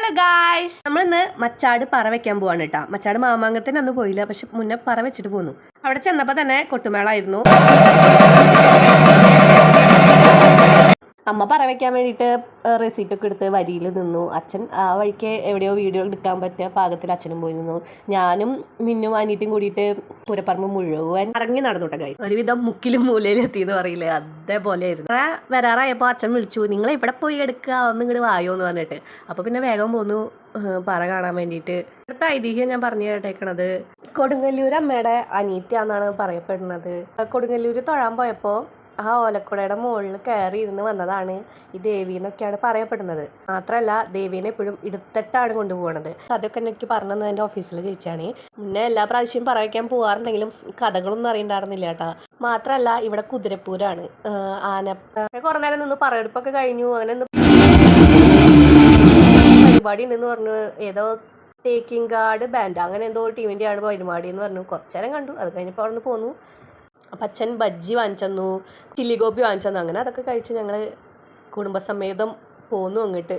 Hello guys, നമ്മളിന്ന് മച്ചാട് പറ വെക്കാൻ പോവാണ് കേട്ടോ. മച്ചാട് മാമാങ്കത്തിന് അന്ന് പോയില്ല, പക്ഷെ മുന്നേ പറ വെച്ചിട്ട് പോന്നു. അവിടെ ചെന്നപ്പോൾ തന്നെ കൊട്ടുമേളായിരുന്നു. അമ്മ പറ വെക്കാൻ വേണ്ടിയിട്ട് റെസീറ്റൊക്കെ എടുത്ത് വരിയിൽ നിന്നു. അച്ഛൻ ആ വഴിക്ക് എവിടെയോ വീഡിയോ എടുക്കാൻ പറ്റിയ പാകത്തിൽ അച്ഛനും പോയി നിന്നു. ഞാനും മിന്നും അനിയത്തിയും കൂടിയിട്ട് പൂരപ്പറമ്പ് മുഴുവൻ ഇറങ്ങി നടന്നുട്ടെ ഗൈസ്. ഒരുവിധം മുക്കിലും മൂലയിലും എത്തിയെന്ന് പറയില്ലേ, അതേപോലെ ആയിരുന്നു. വരാറായപ്പോൾ അച്ഛൻ വിളിച്ചു, നിങ്ങൾ ഇവിടെ പോയി എടുക്കുക, ഒന്ന് ഇങ്ങോട്ട് വായോ എന്ന് പറഞ്ഞിട്ട്. അപ്പോൾ പിന്നെ വേഗം പോന്നു പറ കാണാൻ വേണ്ടിയിട്ട്. അടുത്ത ഐതിഹ്യം ഞാൻ പറഞ്ഞു കേട്ടേക്കണത് കൊടുങ്ങല്ലൂർ അമ്മയുടെ അനിയത്തിയാണെന്നാണ് പറയപ്പെടുന്നത്. കൊടുങ്ങല്ലൂർ തൊഴാൻ പോയപ്പോൾ ആ ഓലക്കുടയുടെ മുകളിൽ കയറി ഇരുന്ന് വന്നതാണ് ഈ ദേവി എന്നൊക്കെയാണ് പറയപ്പെടുന്നത്. മാത്രമല്ല ദേവീനെ എപ്പോഴും എടുത്തിട്ടാണ് കൊണ്ടുപോകണത്. അതൊക്കെ എനിക്ക് പറഞ്ഞു തന്നത് എൻ്റെ ഓഫീസിലെ ചേച്ചിയാണ്. മുന്നേ എല്ലാ പ്രാവശ്യവും പറ വയ്ക്കാൻ പോകാറുണ്ടെങ്കിലും കഥകളൊന്നും അറിയണ്ടായിരുന്നില്ല കേട്ടോ. മാത്രമല്ല ഇവിടെ കുതിരപ്പൂരാണ്. കുറേ നേരം നിന്ന് പറയെടുപ്പൊക്കെ കഴിഞ്ഞു. അങ്ങനെ പരിപാടി ഉണ്ടെന്ന് പറഞ്ഞു. ഏതോ ടേക്കിംഗ് ഗാർഡ് ബാൻഡ് അങ്ങനെ എന്തോ ടീമിൻ്റെ ആണ് പരിപാടി എന്ന് പറഞ്ഞു. കുറച്ചു നേരം കണ്ടു. അത് കഴിഞ്ഞപ്പോൾ അവിടെ നിന്ന് പോന്നു. അപ്പം അച്ഛൻ ബജ്ജി വാങ്ങിച്ചു, ചില്ലി ഗോപി വാങ്ങിച്ചു. അങ്ങനെ അതൊക്കെ കഴിച്ച് ഞങ്ങൾ കുടുംബസമേതം പോന്നു അങ്ങോട്ട്.